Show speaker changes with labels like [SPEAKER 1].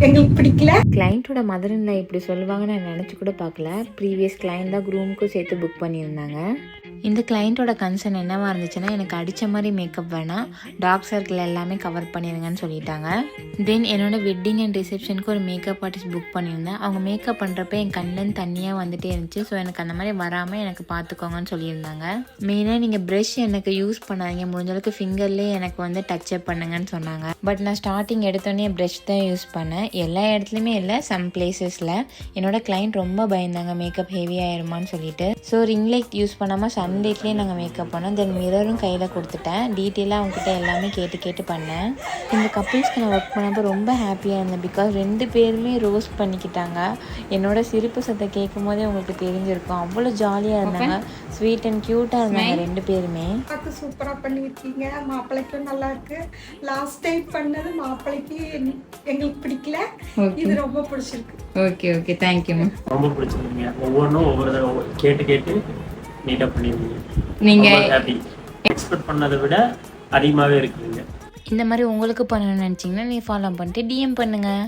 [SPEAKER 1] எங்களுக்கு பிடிக்கல.
[SPEAKER 2] கிளைண்ட்டோட mother in லா இப்படி சொல்லுவாங்கன்னு நான் நினச்சி கூட பார்க்கல. ப்ரீவியஸ் கிளைண்ட் தான் க்ரூமுக்கும் சேர்த்து புக் பண்ணியிருந்தாங்க. இந்த கிளைண்ட்டோட கன்சர்ன் என்னவா இருந்துச்சுன்னா, எனக்கு அடித்த மாதிரி மேக்கப் வேணாம், டார்க் சர்க்கிள் எல்லாமே கவர் பண்ணிடுங்கன்னு சொல்லிட்டாங்க. தென் என்னோட வெட்டிங் அண்ட் ரிசப்ஷனுக்கு ஒரு மேக்கப் ஆர்டிஸ்ட் புக் பண்ணியிருந்தேன். அவங்க மேக்கப் பண்ணுறப்ப என் கண்ணில் தண்ணியாக வந்துட்டே இருந்துச்சு. ஸோ எனக்கு அந்த மாதிரி வராமல் எனக்கு பார்த்துக்கோங்கன்னு சொல்லியிருந்தாங்க. மெயினாக நீங்கள் ப்ரஷ் எனக்கு யூஸ் பண்ணாதீங்க, முடிஞ்சளவுக்கு ஃபிங்கர்லேயே எனக்கு வந்து டச்சப் பண்ணுங்கன்னு சொன்னாங்க. பட் நான் ஸ்டார்டிங் எடுத்தோடனே ப்ரஷ் தான் யூஸ் பண்ணேன். எல்லா இடத்துலையுமே இல்லை, சம் பிளேசஸில். என்னோட கிளைண்ட் ரொம்ப பயந்தாங்க மேக்கப் ஹெவி ஆயிருமான்னு சொல்லிட்டு. ஸோ ரிங் லைட் யூஸ் பண்ணாமல் சன்லைட்லேயே நாங்கள் மேக்கப் பண்ணோம். தென் மிரரும் கையில் கொடுத்துட்டேன். டீட்டெயிலாக அவங்ககிட்ட எல்லாமே கேட்டு பண்ணேன். இந்த கப்புள்ஸ்க்கு நான் ஒர்க் பண்ணப்போ ரொம்ப ஹாப்பியாக இருந்தேன். பிகாஸ் 2 பேருமே ரோஸ்ட் பண்ணிக்கிட்டாங்க. என்னோட சிரிப்பு சத்தம் கேட்கும் போதே உங்களுக்கு தெரிஞ்சிருக்கும், அவ்வளோ ஜாலியாக இருந்தாங்க. ஸ்வீட் அண்ட் க்யூட்டாக இருந்தாங்க 2 பேருமே.
[SPEAKER 1] பார்த்து சூப்பராக பண்ணியிருக்கீங்க. மாப்பிள்ளைக்கும் நல்லா இருக்கு. லாஸ்ட் டைம் பண்ணது மாப்பிள்ளைக்கு எங்களுக்கு பிடிக்கல, இது ரொம்ப பிடிச்சிருக்கு.
[SPEAKER 3] Okay okay, thank you ma'am.
[SPEAKER 4] ரொம்ப பிடிச்சிருந்தீங்க. ஒவ்வொன்றும் ஒவ்வொரு தடவை கேட்டு நீட்டாக பண்ணியிருந்தீங்க.
[SPEAKER 3] நீங்கள்
[SPEAKER 4] ஹாப்பி. எக்ஸ்பெக்ட் பண்ணதை விட அதிகமாகவே இருக்குதுங்க.
[SPEAKER 2] இந்த மாதிரி உங்களுக்கு பண்ணணும்னு நினச்சிங்கன்னா நீங்கள் ஃபாலோ பண்ணிட்டு டிஎம் பண்ணுங்கள்.